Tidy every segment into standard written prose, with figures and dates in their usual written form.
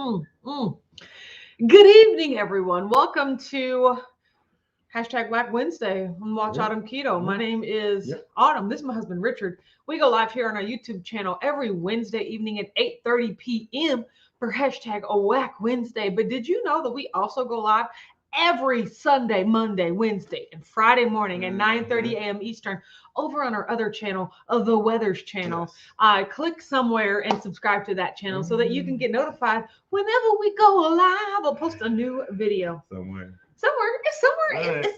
Good evening, everyone. Welcome to #Whack Wednesday on Watch Autumn Keto. My name is Autumn. This is my husband, Richard. We go live here on our YouTube channel every Wednesday evening at 8:30 p.m. for #Whack Wednesday. But did you know that we also go live every Sunday, Monday, Wednesday, and Friday morning at 9:30 a.m. Eastern over on our other channel, The Weathers channel? Click somewhere and subscribe to that channel so that you can get notified whenever we go live. I'll post a new video. It's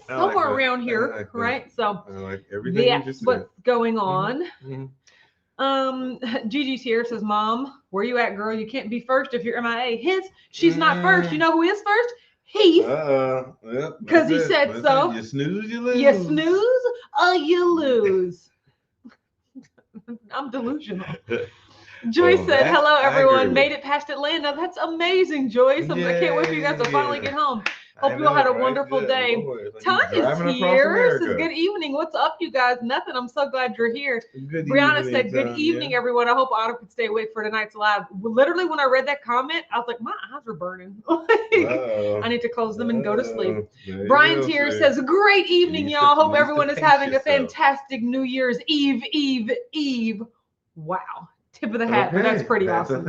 somewhere around here, right? So that's what's going on. Gigi's here, says, Mom, where you at, girl? You can't be first if you're MIA. She's not first. You know who is first? Heath. Because he said so. You snooze, you lose. You snooze or you lose. I'm delusional. Joyce said, hello, everyone. Made it past Atlanta. That's amazing, Joyce. I can't wait for you guys to finally get home. Hope you all had a wonderful day. Tanya's here. Says, good evening. What's up, you guys? Nothing. I'm so glad you're here. Brianna said, good evening, everyone. I hope Autumn could stay awake for tonight's live. Literally, when I read that comment, I was like, my eyes are burning. I need to close them and go to sleep. Brian's here. Says, great evening, y'all. Hope everyone is having a fantastic New Year's Eve. Wow. Tip of the hat, but that's pretty awesome.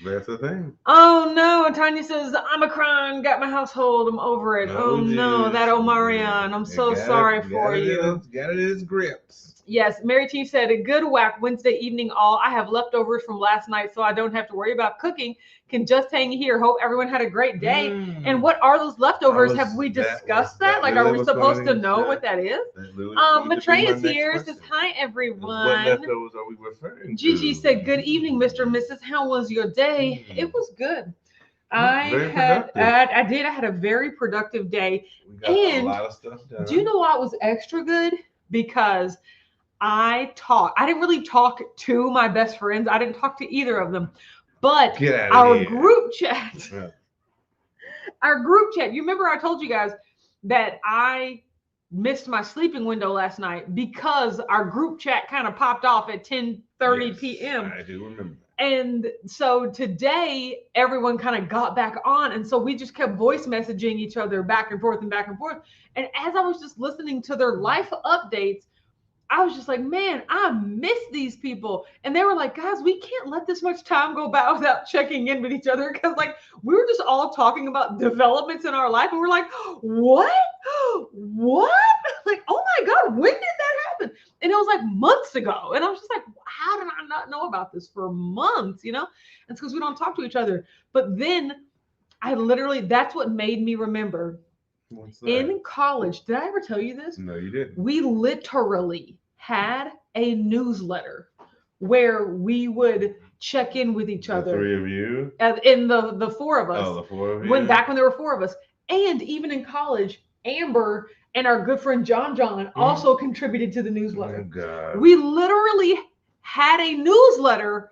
That's a thing. Oh no, Tanya says, I'm a crying, got my household, I'm over it. Oh no, that Omarion, I'm so sorry for you. Got it in its grips. Yes, Mary T said, a good whack Wednesday evening all. I have leftovers from last night, so I don't have to worry about cooking. Can just hang here. Hope everyone had a great day. And what are those leftovers? Have we discussed that? Like, are we supposed to know what that is? Matreya's here. Says, hi, everyone. What leftovers are we referring to? Gigi said, good evening, Mr. and Mrs. How was your day? It was good. I had a very productive day. We got a lot of stuff done. Do you know why it was extra good? Because I didn't really talk to my best friends. I didn't talk to either of them. But our group chat, you remember I told you guys that I missed my sleeping window last night because our group chat kind of popped off at 10:30 p.m. I do remember. And so today everyone kind of got back on. And so we just kept voice messaging each other back and forth and back and forth. And as I was just listening to their life updates, I was just like, man, I miss these people. And they were like, guys, we can't let this much time go by without checking in with each other. Because like, we were just all talking about developments in our life. And we're like, what? Like, oh my God, when did that happen? And it was like months ago. And I was just like, how did I not know about this for months? You know, and it's because we don't talk to each other. But then that's what made me remember. What's that? In college, did I ever tell you this? No, you didn't. We literally had a newsletter where we would check in with each other. The three of you? In the four of us. Oh, the four of you? Back when there were four of us. And even in college, Amber and our good friend John also contributed to the newsletter. Oh, God. We literally had a newsletter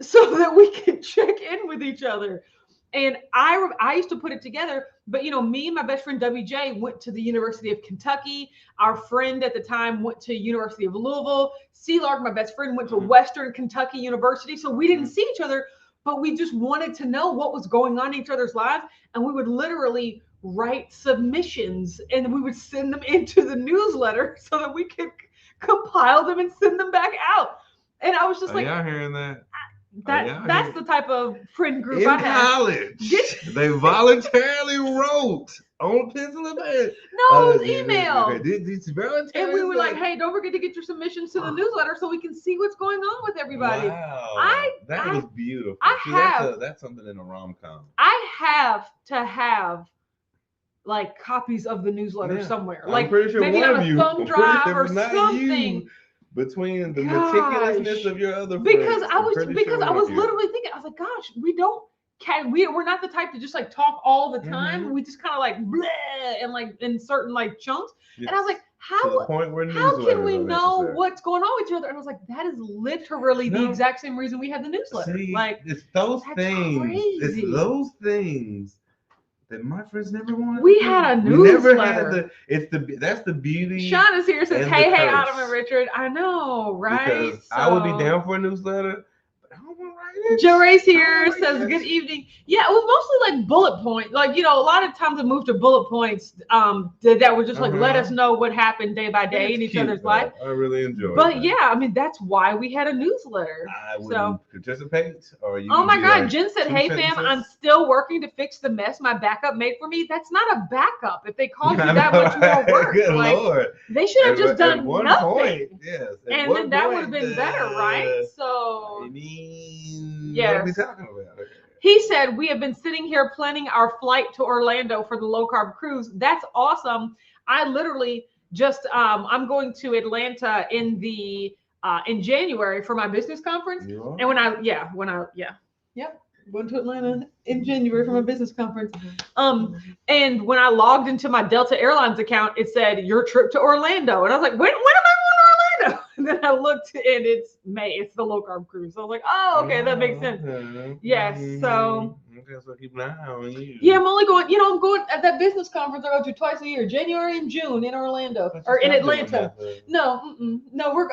so that we could check in with each other. And I used to put it together, but you know, me and my best friend WJ went to the University of Kentucky. Our friend at the time went to University of Louisville. C-Lark, my best friend, went to Western Kentucky University. So we didn't see each other, but we just wanted to know what was going on in each other's lives. And we would literally write submissions and we would send them into the newsletter so that we could compile them and send them back out. And I was just like, y'all hearing that? That's the type of friend group I have. In college, they voluntarily wrote on pencil and pen. No, it was email. And we were like, hey, don't forget to get your submissions to the newsletter so we can see what's going on with everybody. Wow. That was beautiful. That's something in a rom-com. I have to have like copies of the newsletter somewhere. I'm like pretty sure maybe one on a thumb drive or something. Between the meticulousness of your other friends. Because I was literally thinking, I was like, gosh, we're not the type to just like talk all the time. We just kind of like bleh and like in certain like chunks. And I was like, how can we know what's going on with each other? And I was like, that is literally the exact same reason we had the newsletter. See, like it's those things. Crazy. It's those things that my friends never wanted. We had a newsletter. Never had that's the beauty. Sean is here, says, hey, Autumn and Richard. I know, right? Because I would be down for a newsletter, but Joe Ray's here says, good evening. Yeah, it was mostly like bullet point. Like, a lot of times I moved to bullet points that would just like let us know what happened day by day in each other's life. I really enjoyed it. But yeah, I mean, that's why we had a newsletter. I would participate. Or you oh my God, Jen said, hey fam, I'm still working to fix the mess my backup made for me. That's not a backup. If they called you that much more work, good Lord. They should have just done nothing. Point, yes, and then that would have been better, right? So, what yes. are we talking about? He said, we have been sitting here planning our flight to Orlando for the low carb cruise. That's awesome. I literally just, I'm going to Atlanta in January for my business conference. And going to Atlanta in January for my business conference. And when I logged into my Delta Airlines account, it said your trip to Orlando. And I was like, when am I going to Orlando? And then I looked and it's May. It's the low carb cruise. So I was like, oh, okay, that makes sense. Yes. So keep an eye on you. Yeah, I'm only going, I'm going at that business conference I go to twice a year, January and June in Orlando or in Atlanta. No,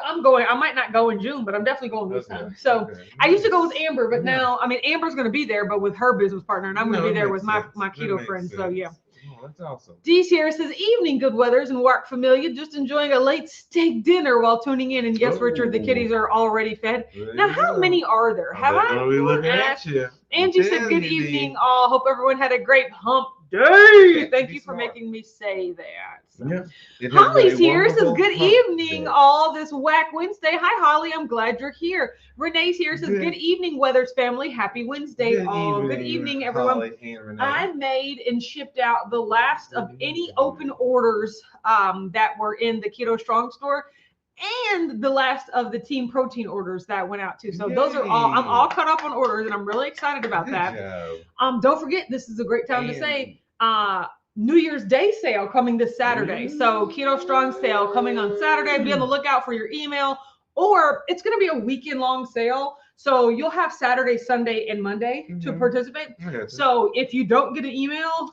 I'm going. I might not go in June, but I'm definitely going this time. So I used to go with Amber, but now, I mean, Amber's going to be there, but with her business partner, and I'm going to be there with my keto friends. So yeah. Oh, that's awesome. Dee's here says, evening, good weathers and work familia. Just enjoying a late steak dinner while tuning in. And yes, Richard, the kitties are already fed. Now, how many are there? Have I? We looking at you. Angie said, good evening, all. Hope everyone had a great hump day. Thank you for making me say that. So. Yeah. Holly's here. Says, good evening, all. This Whack Wednesday. Hi, Holly. I'm glad you're here. Renee's here. Says, good evening, Weathers family. Happy Wednesday, all. Good evening, everyone. I made and shipped out the last of any open orders that were in the Keto Strong store, and the last of the Team Protein orders that went out too. So those are all, I'm all caught up on orders, and I'm really excited about that. Don't forget, this is a great time to say, New Year's Day sale coming this Saturday. So Keto Strong sale coming on Saturday. Be on the lookout for your email, or it's going to be a weekend long sale. So you'll have Saturday, Sunday, and Monday to participate. So if you don't get an email,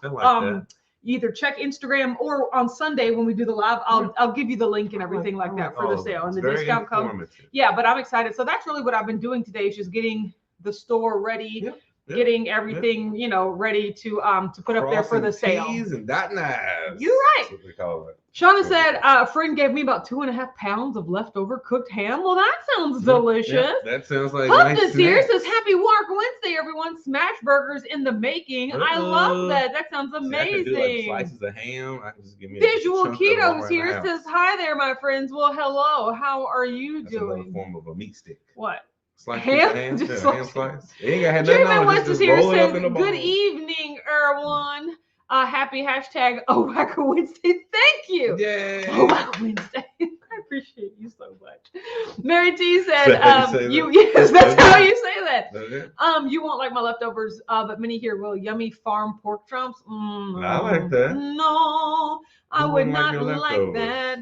either check Instagram or on Sunday when we do the live, I'll give you the link and everything like that for the sale and the discount code. Yeah, but I'm excited. So that's really what I've been doing today, is just getting the store ready, getting everything, ready to put up there for the sale. And dotting I's. You're right. That's what we call it. Shauna said a friend gave me about 2.5 pounds of leftover cooked ham. Well, that sounds delicious. That sounds like Husband's here says, happy Walk Wednesday, everyone. Smash burgers in the making. I love that. That sounds amazing. See, I can do like slices of ham. I can just give me Visual Keto is here. Says, hi there, my friends. Well, hello. How are you doing? That's another form of a meat stick. What? Ham? Ham slice. Jeremy West is here. Says, good evening, Erwan. Happy hashtag Whack Wednesday. Thank you. Yay. Whack Wednesday. I appreciate you so much. Mary T said, yes, that's how you say that. You won't like my leftovers, but many here will. Yummy farm pork chomps. I like that. No, I would not like that.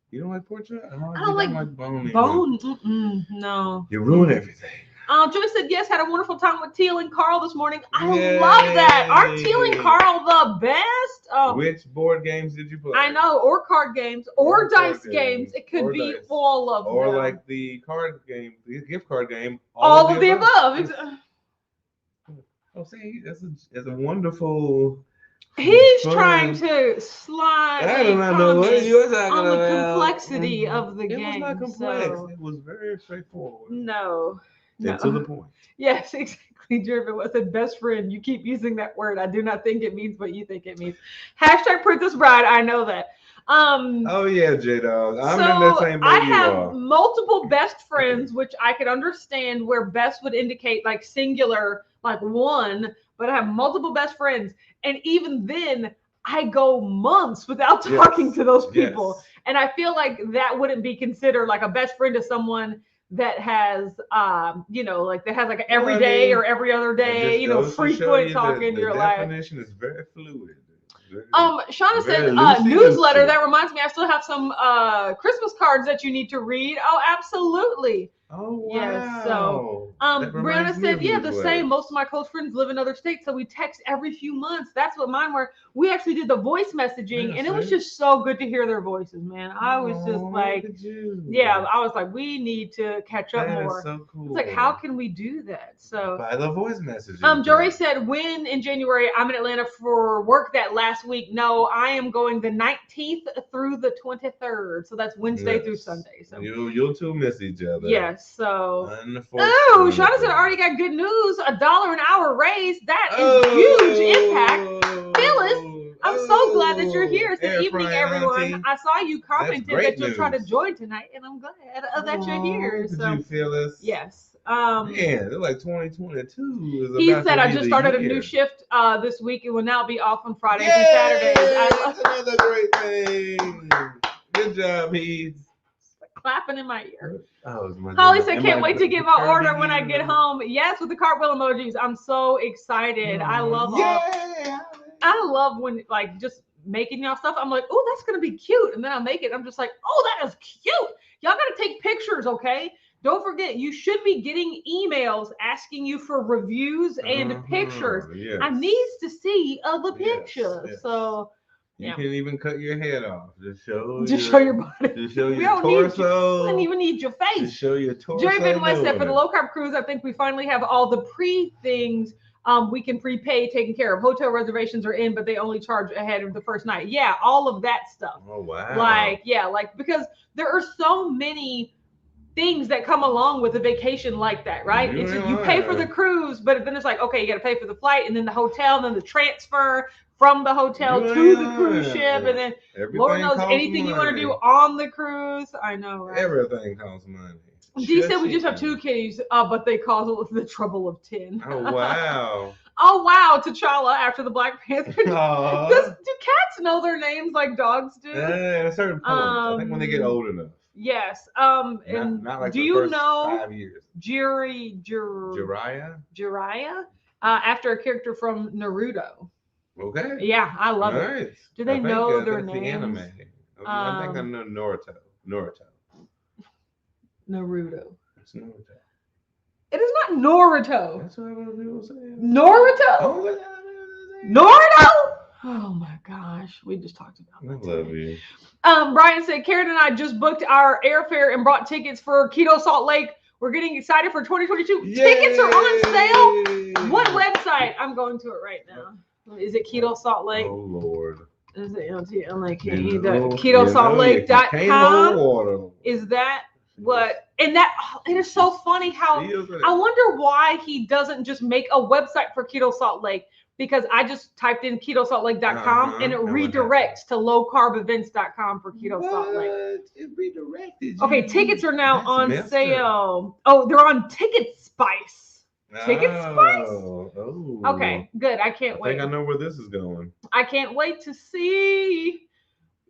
You don't like pork chop? I don't like bone. No. You ruin everything. Joy said, yes, had a wonderful time with Teal and Carl this morning. I love that. Aren't Teal and Carl the best? Which board games did you play? I know, or card games, or dice games. It could be all of them. Or like the card game, the gift card game. All of the above. Oh, see, that's a wonderful... He's trying to slide. I do not know what you're talking on about. The complexity of the game. It was not complex. It was very straightforward. No. And to the point. Yes, exactly. Jeremy was said, best friend. You keep using that word. I do not think it means what you think it means. Hashtag Princess Bride. I know that. Oh yeah, J-Dog. I'm in that same boat. I have multiple best friends, which I could understand where best would indicate like singular, like one, but I have multiple best friends. And even then, I go months without talking to those people. Yes. And I feel like that wouldn't be considered like a best friend to someone that has, like that has like every day or every other day, frequent talking. You're like, the definition is very fluid. Shauna said, newsletter. That reminds me, I still have some Christmas cards that you need to read. Oh, absolutely. Oh, wow. Yes, so Brianna said, yeah, the same. Most of my close friends live in other states, so we text every few months. That's what mine were. We actually did the voice messaging, and it was just so good to hear their voices, man. I was just like, yeah, I was like, we need to catch up more. That is so cool. It's like, how can we do that? So by the voice messaging. Jory said, when in January? I'm in Atlanta for work that last week. No, I am going the 19th through the 23rd. So that's Wednesday through Sunday. So you'll two miss each other. Yes. So oh, Shauna said, I already got good news. $1 an hour raise. That is huge impact. Phyllis, I'm so glad that you're here. Good evening, everyone. Auntie. I saw you commented that you'll try to join tonight, and I'm glad that you're here. Did you feel this? Yes. Man, they're like 2022. He said, I just started a new shift this week. It will now be off on Fridays and Saturdays. That's another great thing. Good job, Heath. Clapping in my ear. Oh, Holly said, can't wait to get my order when I get home. Yes, with the cartwheel emojis. I'm so excited. I love I love when, like, just making y'all stuff. I'm like, oh, that's going to be cute. And then I make it. I'm just like, oh, that is cute. Y'all got to take pictures, okay? Don't forget, you should be getting emails asking you for reviews and pictures. Yes. I need to see the picture. Yes. So you can even cut your head off. Just show your body. Just show your torso. We don't even need your face. Just show your torso. Jerry Van West said, for the low carb cruise, I think we finally have all the things we can prepay taken care of. Hotel reservations are in, but they only charge ahead of the first night. Yeah, all of that stuff. Oh wow. Like because there are so many things that come along with a vacation like that, right? It's just, you pay for the cruise, but then it's like, okay, you got to pay for the flight, and then the hotel, and then the transfer from the hotel to the cruise ship, and then Lord knows anything you want to do on the cruise. I know, right? Everything costs money. G said we just have 2 kitties, but they cause the trouble of 10. Oh wow. Oh wow, T'Challa after the Black Panther. Do cats know their names like dogs do? At a certain point, I think when they get old enough. Yes. And not like do you know 5 years. Jiraiya? After a character from Naruto. Okay. Yeah, I love it. Do they know their names? The anime. I think I know Naruto. Naruto. It's Naruto. It is not Naruto. That's what people say. Naruto. Naruto. Oh my gosh, we just talked about that. I love you. Brian said, Karen and I just booked our airfare and brought tickets for Keto Salt Lake. We're getting excited for 2022. Yay! Tickets are on sale. What website? I'm going to it right now. Is it Keto Salt Lake? Oh Lord. Is it KetoSaltLake.com? Is that what? And that it is so funny how I wonder why he doesn't just make a website for Keto Salt Lake. Because I just typed in KetoSaltLake.com and it redirects to lowcarbevents.com for Keto Salt Lake. It redirected. Okay, tickets are now on sale. Oh, they're on Ticket Spice. Ticket Spice? Oh. Okay, good. I can't wait. I think I know where this is going. I can't wait to see.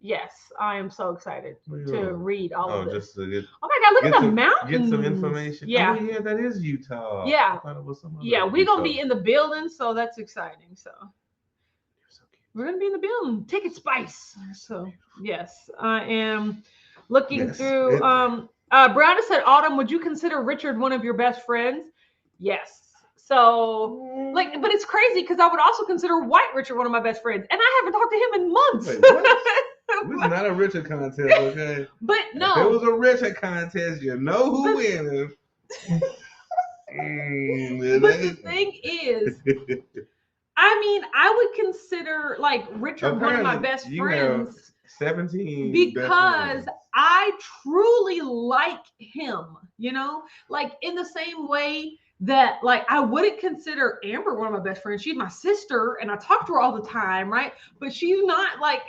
Yes, I am so excited to read all of this. Oh my God, look at the mountains. Get some information. Yeah. Oh, yeah, that is Utah. Yeah. We're going to be in the building, so that's exciting. So we're going to be in the building. Ticket Spice. So, yes, I am looking through. Brianna said, Autumn, would you consider Richard one of your best friends? Yes. So, but it's crazy because I would also consider White Richard one of my best friends, and I haven't talked to him in months. Wait, what? This is not a Richard contest, okay? But no. If it was a Richard contest, you know who wins. But the thing is, I mean, I would consider like Richard one of my best friends. 17 because I truly like him, like in the same way that like I wouldn't consider Amber one of my best friends. She's my sister and I talk to her all the time, right? But she's not like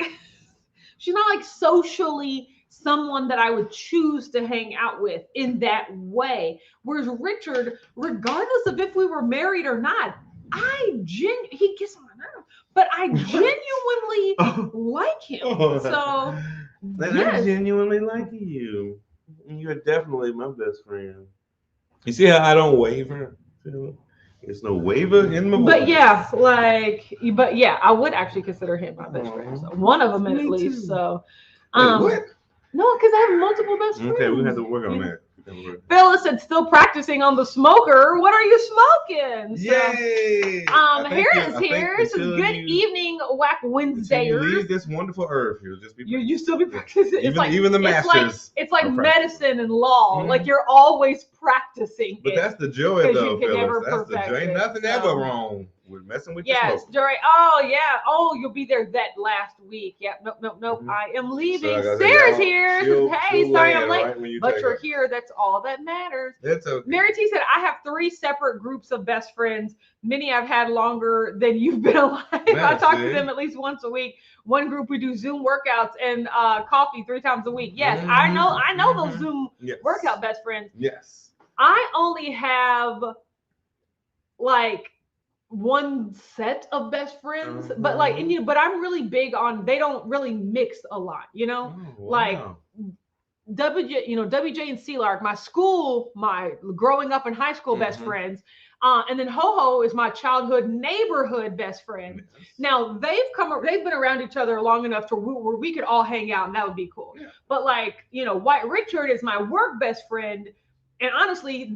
socially someone that I would choose to hang out with in that way. Whereas Richard, regardless of if we were married or not, he gets on my nerve, but I genuinely like him. So I genuinely like you. You're definitely my best friend. You see how I don't waver? There's no waiver in my voice. But yeah, I would actually consider him my best friend. So one of them at least. So what? No, because I have multiple best friends. Okay, we have to work on that. Phyllis said, still practicing on the smoker. What are you smoking? So, yay! Here. This is good evening, Whack Wednesdayers. You leave this wonderful earth, you'll just be you still be practicing. Even the masters. It's like medicine and law. Mm-hmm. Like you're always practicing. But that's the joy, though, Phyllis. That's the joy. Ain't nothing ever wrong with messing with your smoker. Yes, Jory. Oh yeah. Oh, you'll be there that last week. Yeah. Nope. Mm-hmm. I am leaving. So Sarah's here. Hey, sorry I'm late. Right, but you're here. That's all that matters. That's okay. Mary T said, I have 3 separate groups of best friends. Many I've had longer than you've been alive. I talk to them at least once a week. One group we do Zoom workouts and coffee 3 times a week. Yes, I know those Zoom workout best friends. Yes. I only have like one set of best friends, but like, and, but I'm really big on, they don't really mix a lot, like WJ and C-Lark, my growing up in high school best friends. And then Ho-Ho is my childhood neighborhood best friend. Yes. Now they've been around each other long enough to where we could all hang out and that would be cool. Yeah. But like, White Richard is my work best friend. And honestly,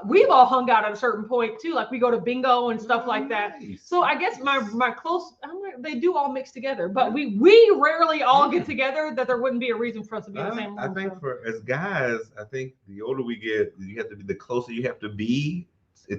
we've all hung out at a certain point too. Like we go to bingo and stuff like that. So I guess my close, they do all mix together, but we rarely all get together that there wouldn't be a reason for us to be in the same room. I think as guys, I think the older we get, you have to be the closer you have to be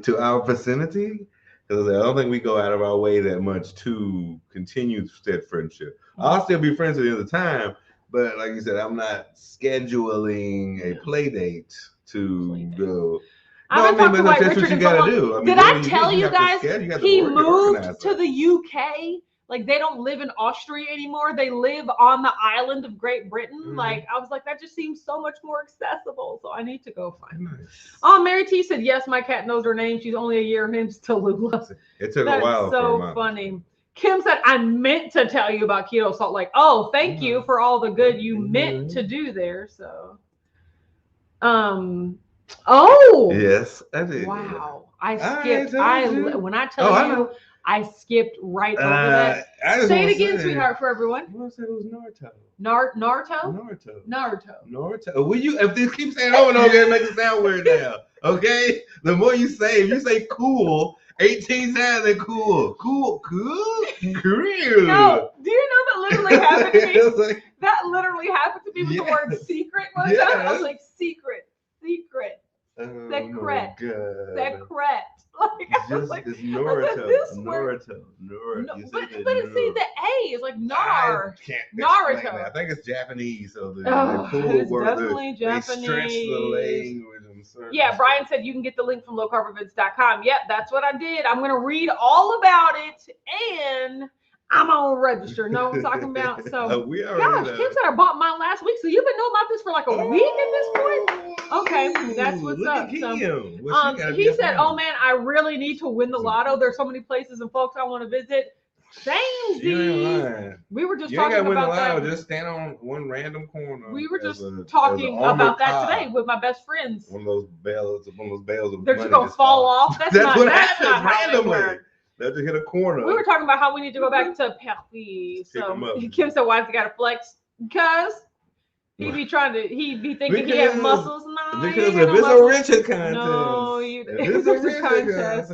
to our vicinity. Because I don't think we go out of our way that much to continue that friendship. I'll still be friends at the end of the time, but like you said, I'm not scheduling a play date to go. I've been talking to White Richard in so long. Did I tell you guys he moved to the UK? Like they don't live in Austria anymore. They live on the island of Great Britain. Mm-hmm. Like I was like, that just seems so much more accessible. So I need to go find her. Oh, Mary T said, yes, my cat knows her name. She's only a year. Her name's Tallulah. It took a while. So funny. Kim said, I meant to tell you about Keto Salt Lake. Oh, thank you for all the good you meant to do there. So oh yes, I did. Wow. I skipped. When I tell you I skipped right over that. Say it again, sweetheart, for everyone. I want to say it was Naruto. Naruto. Will you? If this keeps saying over and over again, it makes it sound weird now. Okay. The more you say, if you say cool 18 times, then cool. No, do you know that literally happened to me? That literally happened to me with the word secret one time. I was like, secret. Oh, secret. Like, it's Naruto. But see, the A is like Nar. Naruto. I think it's Japanese, so the cool word. Definitely Japanese. They stretch the language and certain. Yeah, Brian said you can get the link from lowcarbevents.com. Yep, that's what I did. I'm gonna read all about it, and I'm gonna register. Know what I'm talking about? So, gosh, Kim said I bought mine last week, so you've been knowing about this for like a week at this point. Okay, that's what's up. So, he said, "Oh man, I really need to win the lotto. There's so many places and folks I want to visit." Same, Z. We were just talking about that. Just stand on one random corner. We were just talking about that today with my best friends. One of those bales of they're just gonna fall off. That's what happens randomly. They just hit a corner. We were talking about how we need to go back to Paris. So Kim said, "Why's he got to flex?" Because he be thinking he has muscles. No, because if it's a Richard contest. No, if it's a Richard contest.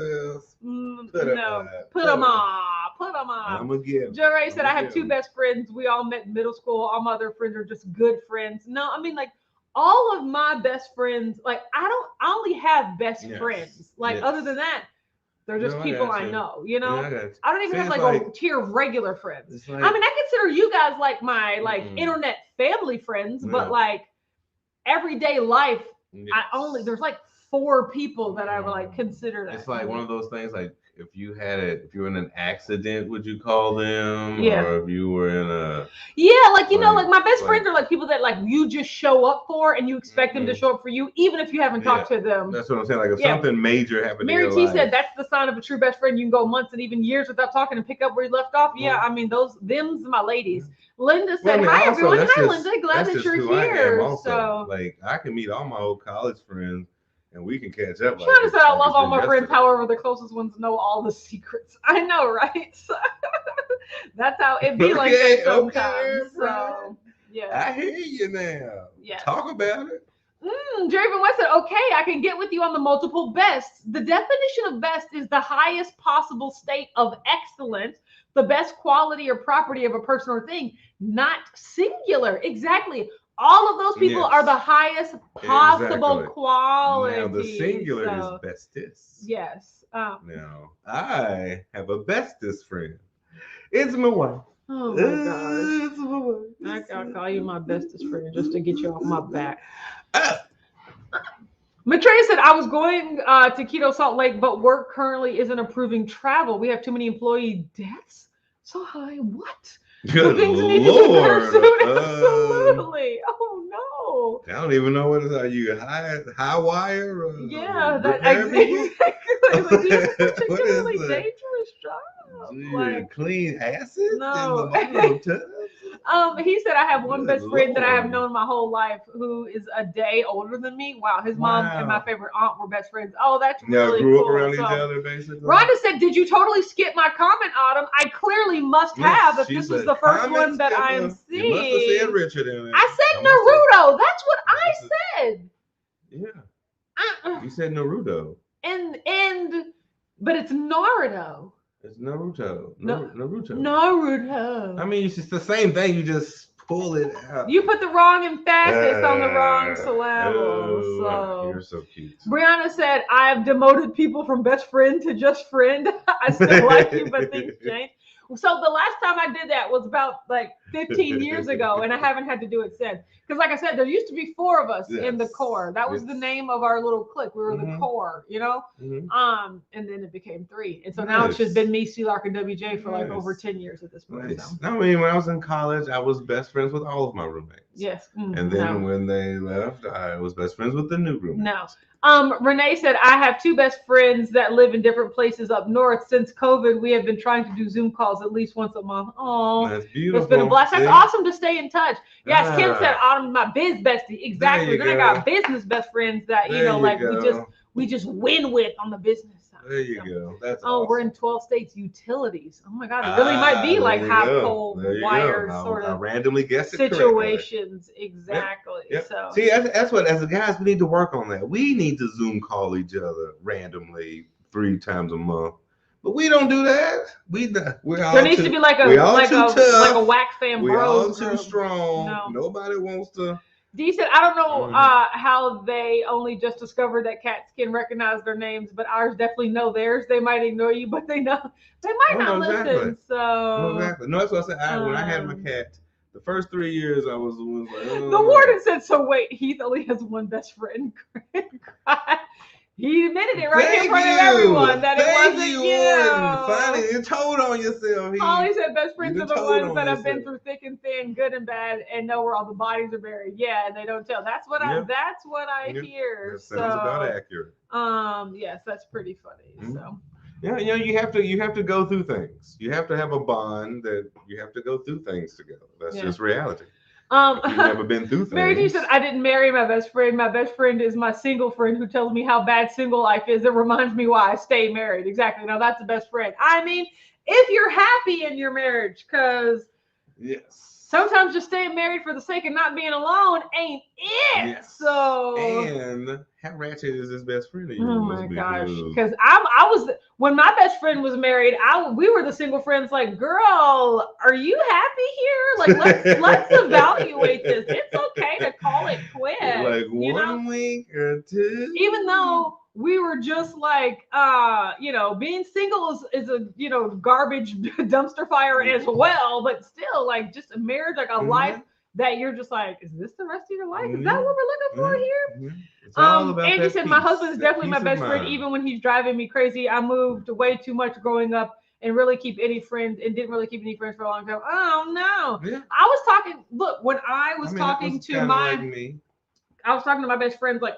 Put them on. I'm gonna give. Jerry said, "I have 2 best friends. We all met in middle school. All my other friends are just good friends." No, I mean like all of my best friends. Like I only have best friends. Like other than that. They're just people I know, I don't even have like a tier of regular friends. Like, I mean, I consider you guys like my internet family friends, but like everyday life, there's like 4 people that I would like consider that. It's like one of those things like if you were in an accident, would you call them? Yeah. Or if you were in a like my best friends are like people that like you just show up for and you expect them to show up for you, even if you haven't talked to them. That's what I'm saying. Like if something major happened. Mary T said that's the sign of a true best friend. You can go months and even years without talking and pick up where you left off. Yeah, I mean them's my ladies. Linda said, "Hi everyone. Hi Linda. Glad that you're here." So like I can meet all my old college friends. And we can catch up. Trying to say I love all my friends. However, the closest ones know all the secrets. I know, right? So, that's how it be like that sometimes. So, yeah. I hear you now. Yeah. Talk about it. Draven West said, okay, I can get with you on the multiple bests. The definition of best is the highest possible state of excellence, the best quality or property of a person or thing, not singular. Exactly. All of those people are the highest possible quality. Now, the singular is bestest. Yes. Now, I have a bestest friend. It's my wife. Oh my gosh. I'll call you my bestest friend just to get you off my back. Maitreya said, I was going to Keto Salt Lake, but work currently isn't approving travel. We have too many employee deaths. So high. What? Good Lord. Absolutely. Oh no. I don't even know what it is. Are you high wire? Or, yeah, that exactly. Like, these are particularly dangerous jobs. Like, clean acid? No. In the bottom of tubs? He said, I have one best friend that I have known my whole life who is a day older than me. Wow, his mom and my favorite aunt were best friends. Oh, that's really grew cool. Up around each other, basically. Rhonda said, did you totally skip my comment, Autumn? I clearly must have if this was the first one that I am seeing. You must have said Richard in it. I said Naruto. That's what I said. Yeah. You said Naruto. But it's Naruto. It's Naruto. Naruto. I mean, it's just the same thing. You just pull it out. You put the wrong emphasis on the wrong syllable. So you're so cute. Brianna said, I have demoted people from best friend to just friend. I still like you, but things change. So the last time I did that was about like 15 years ago, and I haven't had to do it since. Because like I said, there used to be 4 of us in the core. That was the name of our little clique. We were the core, you know? And then it became 3. And so now it's just been me, C-Lark, and WJ for like over 10 years at this point. So. I mean, when I was in college, I was best friends with all of my roommates. Yes. And then when they left, I was best friends with the new roommates. No. Renee said, I have 2 best friends that live in different places up north. Since COVID, we have been trying to do Zoom calls at least once a month. Oh, that's beautiful. It's been a blast. That's awesome to stay in touch. Yes, Kim said, Autumn, my biz bestie. Exactly. Then I got business best friends that, we just win with on the business side. There you go. That's awesome. We're in 12 states utilities. Oh my God, it really might be like hot pole wire sort of randomly guess situations. Exactly. Yep. So see, that's what as the guys we need to work on that. We need to Zoom call each other randomly 3 times a month. But we don't do that. We're all there needs to be like a whack fan we're bros. We're all too strong. No. Nobody wants to. Dee said, I don't know how they only just discovered that cats can recognize their names, but ours definitely know theirs. They might ignore you, but they know. They might not listen. So exactly. No, that's what I said. When I had my cat, the first 3 years I was like, the warden said, so wait, Heath only has one best friend. He admitted it right in front of everyone that it wasn't you. Finally, you told on yourself. Holly said best friends are the ones that have been through thick and thin, good and bad, and know where all the bodies are buried. Yeah, and they don't tell. That's what I hear. That sounds about accurate. Yes, that's pretty funny. So yeah, you have to go through things. You have to have a bond that you have to go through things together. That's just reality. You've never been through things. Mary G said, I didn't marry my best friend. My best friend is my single friend who tells me how bad single life is. It reminds me why I stay married. Exactly. Now that's the best friend. I mean, if you're happy in your marriage, because sometimes just staying married for the sake of not being alone ain't it. Yes. So and how ratchet is this best friend of yours? Oh my gosh. Because I was when my best friend was married, we were the single friends like, girl, are you happy here? Like let's evaluate this. It's okay to call it quits. Like 1 week or 2. Even though we were just like being single is a garbage dumpster fire as well, but still like just a marriage, like a life that you're just like, is this the rest of your life? Is that what we're looking for here? It's all about Angie said, my husband is definitely my best friend, mind. even when he's driving me crazy. I moved way too much growing up and didn't really keep any friends for a long time. Oh no. Yeah. I was talking, look, when I was talking to my best friends, like,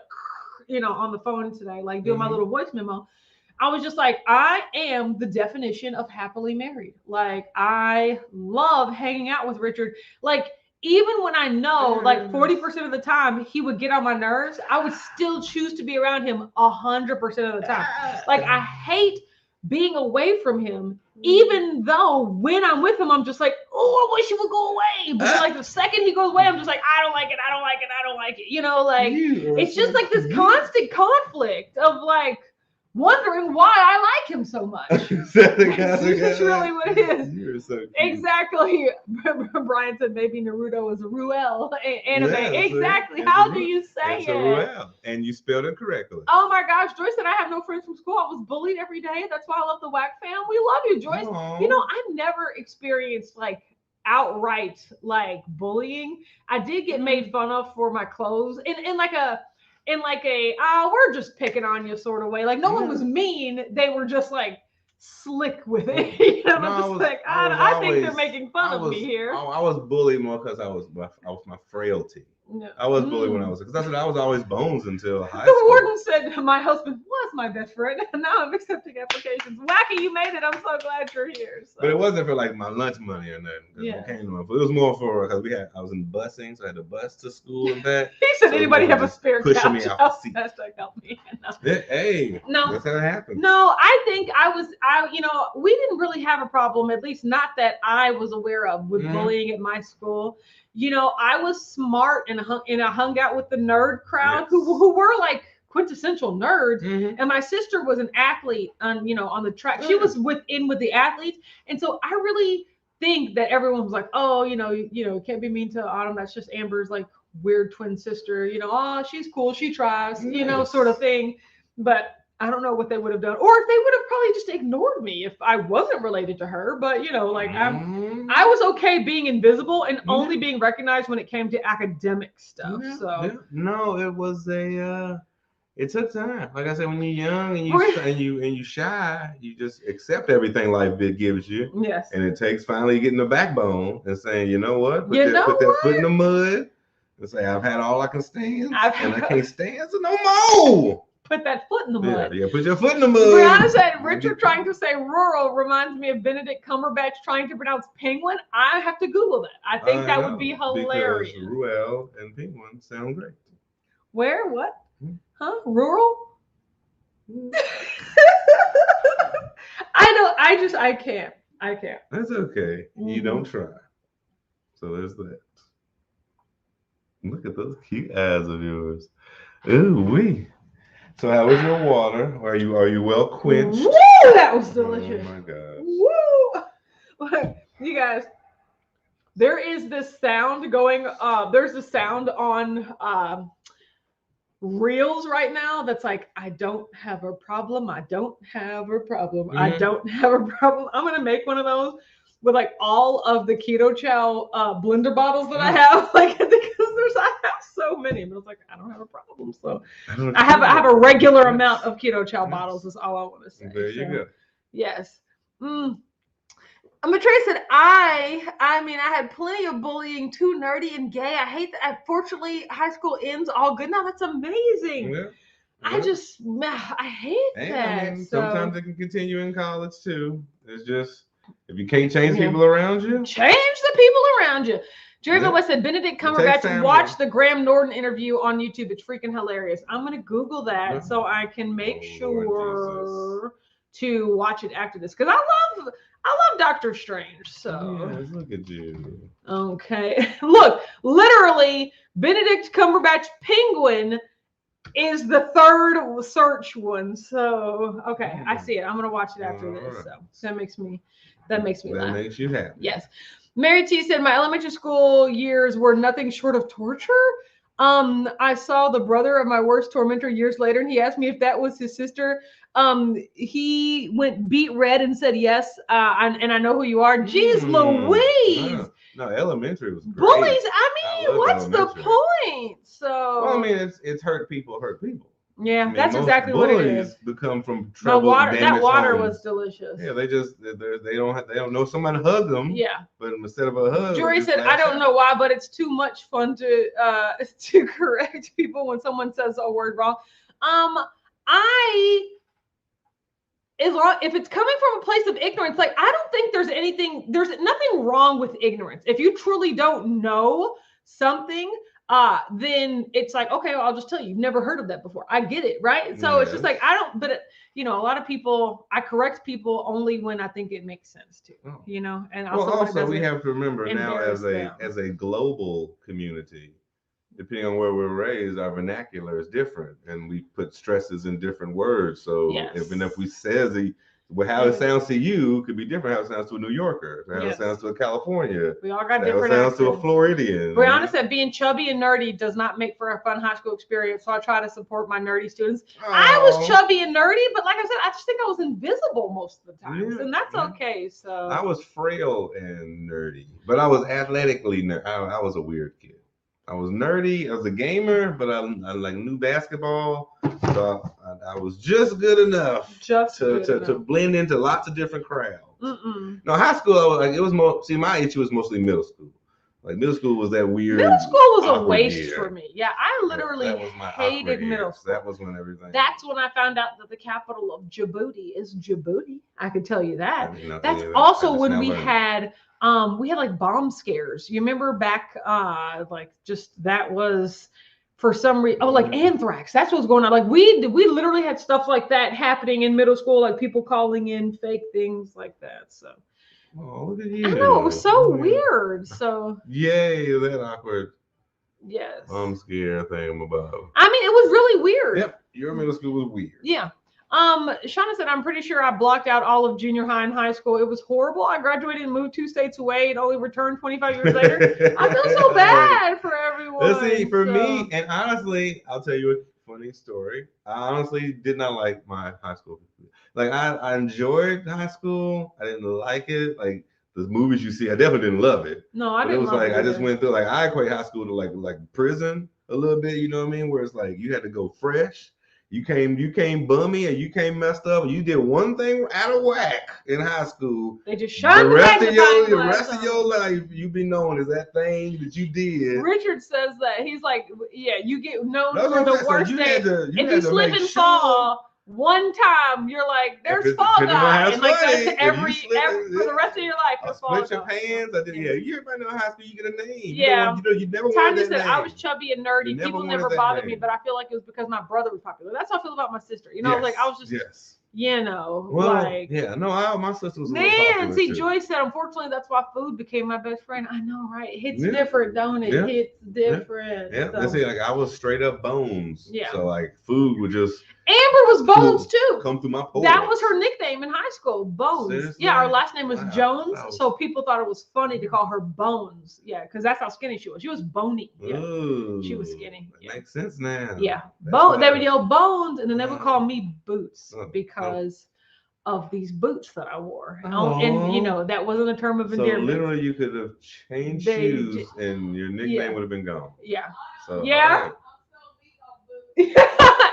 on the phone today, like doing my little voice memo. I was just like, I am the definition of happily married. Like, I love hanging out with Richard. Like, even when I know like 40% of the time he would get on my nerves, I would still choose to be around him 100% of the time. Like, I hate being away from him, even though when I'm with him, I'm just like, oh, I wish he would go away. But like the second he goes away, I'm just like, I don't like it. I don't like it. I don't like it. You know, like it's just like this constant conflict of like wondering why I like him so much. That's really what it is. You're so cute. Exactly. Brian said maybe Naruto is a Ruel anime. Yeah, exactly. How do you say it? Ruel. And you spelled it correctly. Oh my gosh, Joyce said I have no friends from school. I was bullied every day. That's why I love the WAC fam. We love you, Joyce. Aww. You know, I've never experienced like outright like bullying. I did get made fun of for my clothes in like a we're just picking on you sort of way. Like no one was mean. They were just like slick with it. You know, I think they're making fun of me here. I was bullied more because I was my frailty. No. I was bullied when I was, because I was always bones until high school. The warden said my husband was my best friend, and now I'm accepting applications. Wacky, you made it. I'm so glad you're here. So. But it wasn't for like my lunch money or nothing. Yeah. It was more for because I was in busing, so I had to bus to school and back. He said, anybody have a spare couch? Pushing me out the seat. Help me. Hey, no, that's how it happened. No, I think we didn't really have a problem, at least not that I was aware of, with bullying at my school. You know, I was smart and I hung out with the nerd crowd who were like quintessential nerds. And my sister was an athlete on the track. She was with the athletes. And so I really think that everyone was like, oh, can't be mean to Autumn. That's just Amber's like weird twin sister, oh, she's cool. She tries, sort of thing. But I don't know what they would have done, or if they would have probably just ignored me if I wasn't related to her. But I was okay being invisible and only being recognized when it came to academic stuff. No, it was it took time. Like I said, when you're young and you shy, you just accept everything life gives you. Yes. And it takes finally getting the backbone and saying, you know what, put that foot in the mud and say, I've had all I can stand, and I can't stand no more. Put that foot in the mud. Yeah, put your foot in the mud. Brianna said, Richard trying to say rural reminds me of Benedict Cumberbatch trying to pronounce penguin. I have to Google that. I think that would be hilarious. Because Ruel and penguin sound great. Where? What? Huh? Rural? I can't. That's okay. You don't try. So there's that. Look at those cute eyes of yours. Ooh wee. So how was your water? Are you well quenched? Woo! That was delicious. Oh my gosh. Woo! You guys, there is this sound going. There's a sound on Reels right now that's like, I don't have a problem. I don't have a problem. I don't have a problem. I'm gonna make one of those with like all of the Keto Chow blender bottles that I have, like because I have so many, but it's like I don't have a problem. So I have a regular amount of Keto Chow bottles. Is all I want to say. There you go. Yes. Matrey said, I mean, I had plenty of bullying, too nerdy and gay. I hate that. Fortunately, high school ends all good now. That's amazing. Yeah. I hate that. I mean, sometimes it can continue in college too. It's just, if you can't change people around you, change the people around you. Jerry West said, Benedict Cumberbatch, watch the Graham Norton interview on YouTube. It's freaking hilarious. I'm going to Google that so I can make sure to watch it after this. Because I love Doctor Strange. So yes, look at you. Okay. Look, literally, Benedict Cumberbatch Penguin is the third search one. So okay, I see it. I'm gonna watch it after this. So that makes me laugh. That makes you happy. Yes. Mary T said, my elementary school years were nothing short of torture. I saw the brother of my worst tormentor years later, and he asked me if that was his sister. He went beet red and said yes, and I know who you are. Jeez Louise. No, elementary was great. Bullies. I mean, what's the point? So well, I mean, it's hurt people. Yeah, I mean, that's exactly what it is. Become from trouble. That water was delicious. Yeah, they don't know somebody to hug them. Yeah, but instead of a hug, Jory said, I don't know why, but it's too much fun to correct people when someone says a word wrong. If it's coming from a place of ignorance, like I don't think there's nothing wrong with ignorance. If you truly don't know something, then it's like, okay, well, I'll just tell you, you've never heard of that before. I get it, right? So it's just like, I don't, but a lot of people, I correct people only when I think it makes sense to, and also we have to remember now as a global community, depending on where we're raised, our vernacular is different, and we put stresses in different words. So even if we say how it sounds to you could be different how it sounds to a New Yorker, how it sounds to a California. We all got different accents. How it sounds to a Floridian. Brianna said being chubby and nerdy does not make for a fun high school experience, so I try to support my nerdy students. I was chubby and nerdy, but like I said, I just think I was invisible most of the time, and that's okay. So I was frail and nerdy, but I was athletically nerdy. I was a weird kid. I was nerdy. I was a gamer, but I like knew basketball. So I was just good enough to blend into lots of different crowds. No, high school, it was more. See, my issue was mostly middle school. Like middle school was that weird. Middle school was a waste for me. Yeah, I literally hated middle school. That was when everything. That's when I found out that the capital of Djibouti is Djibouti. I could tell you that. That's also when we had like bomb scares. You remember back that was for some reason. Oh, like anthrax. That's what's going on. Like we literally had stuff like that happening in middle school, like people calling in fake things like that. So. Oh, look at you. I know, it was so weird. So yay, that awkward. Yes. Scare thing above. I mean, it was really weird. Yep, your middle school was weird. Yeah. Shauna said, I'm pretty sure I blocked out all of junior high and high school. It was horrible. I graduated and moved 2 states away and only returned 25 years later. I feel so bad for everyone. Let's see, for me, and honestly, I'll tell you a funny story. I honestly did not like my high school. Like I enjoyed high school. I didn't like it. Like the movies you see, I definitely didn't love it. No, I didn't. It was like I just went through. Like I equate high school to like prison a little bit. You know what I mean? Where it's like you had to go fresh. You came bummy and you came messed up. And you did one thing out of whack in high school. They just shot the rest of your life. You be known as that thing that you did. Richard says that he's like, you get known for the worst thing. If you slip and fall. One time you're like, there's fall guy, and like that's every for the rest of your life. You're split your pants. You everybody know high school you get a name. Yeah, you never. Tanya said I was chubby and nerdy. People never bothered me, but I feel like it was because my brother was popular. That's how I feel about my sister. Like I was just. My sister was. Man, see, Joyce said, unfortunately, that's why food became my best friend. I know, right? It hits different, don't it? It hits different. Yeah, so. See, like I was straight up bones. Yeah. So like food would just. Amber was Bones too. Come through my pores. That was her nickname in high school, Bones. Seriously? Yeah, her last name was Jones, so people thought it was funny to call her Bones. Yeah, because that's how skinny she was. She was bony. Yeah, she was skinny. That makes sense now. Yeah, they would yell Bones, and then they would call me Boots because of these boots that I wore. And that wasn't a term of endearment. So literally, you could have changed shoes, and your nickname would have been gone. Yeah. So yeah.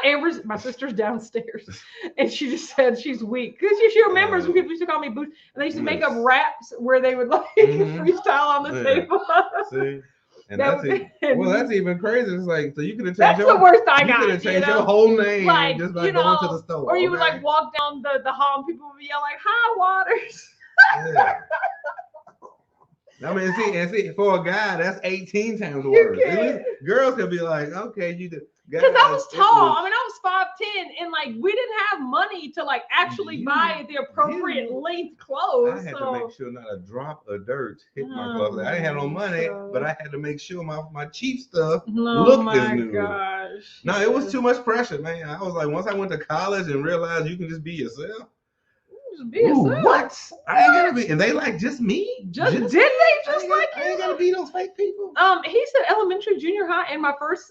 Amber's, my sister's downstairs, and she just said she's weak because she remembers when people used to call me Boots, and they used to make up raps where they would like freestyle on the table. See, and that's even crazy. It's like so you could have changed. That's the worst I got. You could have changed your whole name just by going to the store, or you would like walk down the hall and people would yell like "Hi, Waters." Yeah. I mean, see, for a guy, that's 18 times worse. Girls could be like, okay, you did. Because I was tall. I mean, I was 5'10", and like we didn't have money to like actually buy the appropriate length clothes. I had to make sure not a drop of dirt hit my clothes. I didn't have no money, but I had to make sure my cheap stuff looked as new. Gosh. No, it was too much pressure, man. I was like, once I went to college and realized you can just be yourself. What? I ain't gonna be, and they like just me. Did they just like you? I ain't gonna be those fake people. He said elementary, junior high, and my first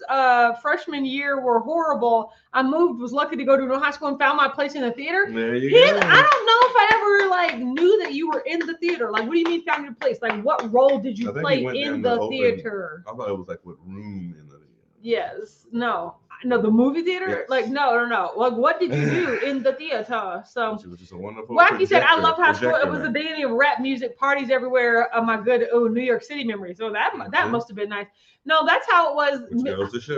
freshman year were horrible. I was lucky to go to a high school and found my place in the theater. There you go. I don't know if I ever like knew that you were in the theater. Like, what do you mean found your place? Like, what role did you play in the theater? I thought it was like what room in the theater. Yes. No, the movie theater? Yes. Like, no. Like, what did you do in the theater? So, it was just a wonderful Wacky said, I loved high school. It was a day of rap music, parties everywhere. My good New York City memories. So that must have been nice. No, that's how it was.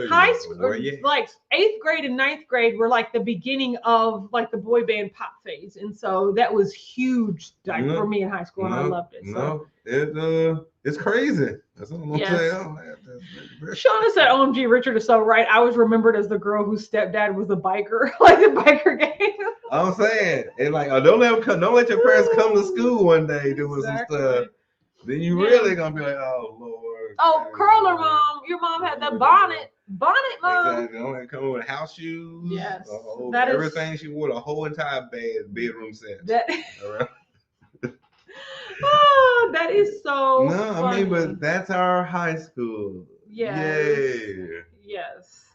High school, like 8th grade and 9th grade were like the beginning of like the boy band pop phase. And so that was huge for me in high school, and I loved it. So. It's crazy. That's what I'm gonna say. Shauna said, "OMG, Richard is so right. I was remembered as the girl whose stepdad was a biker, like the biker gang." I'm saying, and like, don't let your parents come to school one day doing some stuff. Then you really gonna be like, oh Lord. Oh, curler mom, your mom had the bonnet mom. Exactly. Don't let come with house shoes. Yes, everything she wore, the whole entire bedroom set. Oh, that is so funny. I mean, but that's our high school. Yay. Yes.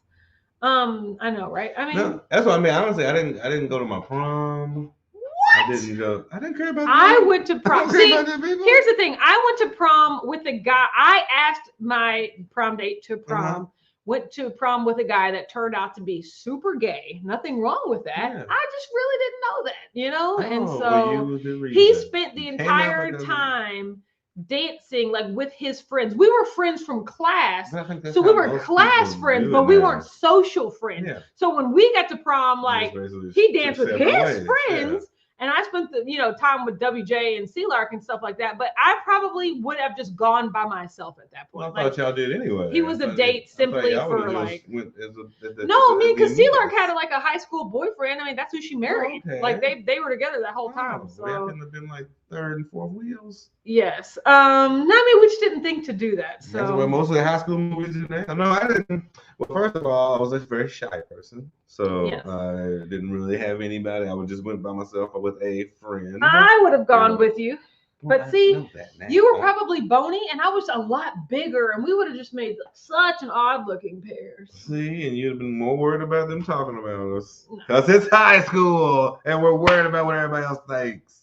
I know, right? I mean, no, that's what I mean. Honestly, I didn't go to my prom. What? I didn't go. I didn't care about that. I went to prom. See, here's the thing. I went to prom with a guy. I asked my prom date to prom. Went to prom with a guy that turned out to be super gay. Nothing wrong with that. Yeah. I just really didn't know that, you know? And so he spent the entire time dancing like with his friends. We were friends from class. So we were class friends, but we weren't social friends. Yeah. So when we got to prom, like he danced with his friends. And I spent the, time with WJ and C-Lark and stuff like that. But I probably would have just gone by myself at that point. Well, I thought y'all did anyway. He was a date simply for like. No, me because C-Lark had like a high school boyfriend. I mean, that's who she married. Okay. Like they were together that whole time. So that couldn't have been like third and fourth wheels. Yes. I mean, we just didn't think to do that. So that's what most of the high school movies do now. No, I didn't. Well, first of all, I was a very shy person. So I didn't really have anybody. I just went by myself or with a friend. I would have gone with you. But see, you were probably bony and I was a lot bigger and we would have just made such an odd looking pair. See, and you'd have been more worried about them talking about us. Because it's high school and we're worried about what everybody else thinks.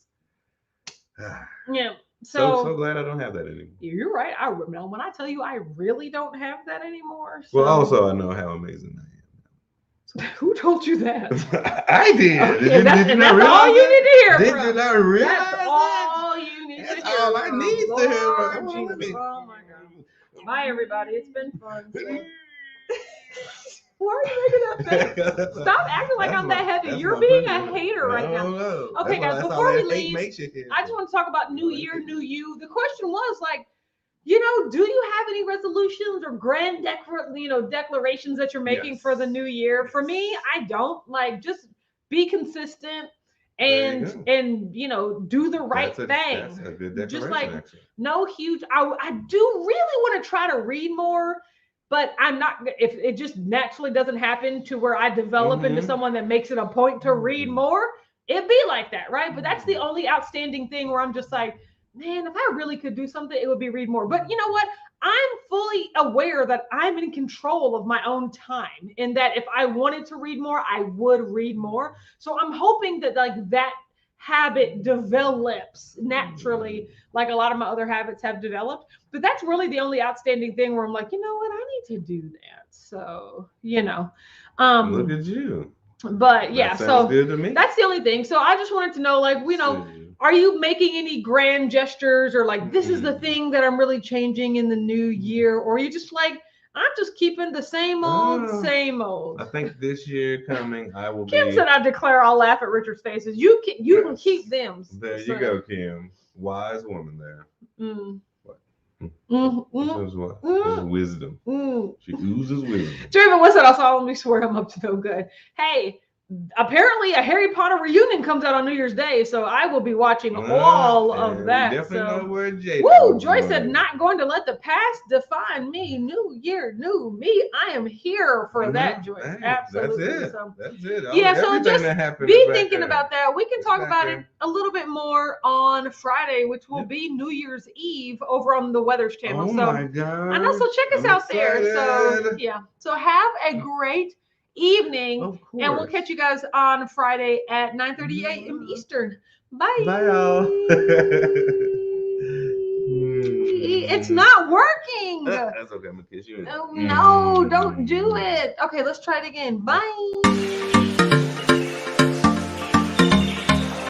Yeah. So glad I don't have that anymore. You're right. I know when I tell you I really don't have that anymore. So. Well, also I know how amazing I am. Who told you that? I did. Okay, that's all you need to hear. Did you not realize that's all you need to hear. That's all I need to hear. Oh my God. Bye, everybody. It's been fun. So. Why are you making that face? Stop acting like I'm that heavy. You're being a hater right now. Okay, guys, before we leave, I just want to talk about New Year, New You. The question was like, do you have any resolutions or grand declarations that you're making for the new year? For me, I don't. Like, just be consistent and do the right thing. That's a good declaration, just like actually. No huge. I do really want to try to read more, but I'm not. If it just naturally doesn't happen to where I develop into someone that makes it a point to read more, it'd be like that, right? But that's the only outstanding thing where I'm just like, man, if I really could do something, it would be read more. But you know what? I'm fully aware that I'm in control of my own time and that if I wanted to read more, I would read more. So I'm hoping that that habit develops naturally, like a lot of my other habits have developed. But that's really the only outstanding thing where I'm like, you know what? I need to do that. So, look at you. But yeah, so good to me. That's the only thing. So I just wanted to know, are you making any grand gestures or this is the thing that I'm really changing in the new year? Or are you just like, I'm just keeping the same old, same old? I think this year coming, I will Kim said, I declare I'll laugh at Richard's faces. You can keep them. There you go, Kim. Wise woman there. What? This is what? This is wisdom. She oozes wisdom. Draven, what's that? I solemnly swear I'm up to no good. Hey, apparently a Harry Potter reunion comes out on New Year's Day, so I will be watching all of that. Definitely know where Jay. Woo! Joy said, "Not going to let the past define me. New year, new me. I am here for that, Joy. Absolutely. That's it. Yeah. So just be thinking about that. We can talk about it a little bit more on Friday, which will be New Year's Eve over on the Weathers channel. Oh my God! I know. So check us out there. So yeah. So have a great evening, and we'll catch you guys on Friday at 9:30 a.m. Eastern. Bye. Bye, y'all. It's not working. That's okay. I'm gonna kiss you. Oh, no, don't do it. Okay, let's try it again. Bye.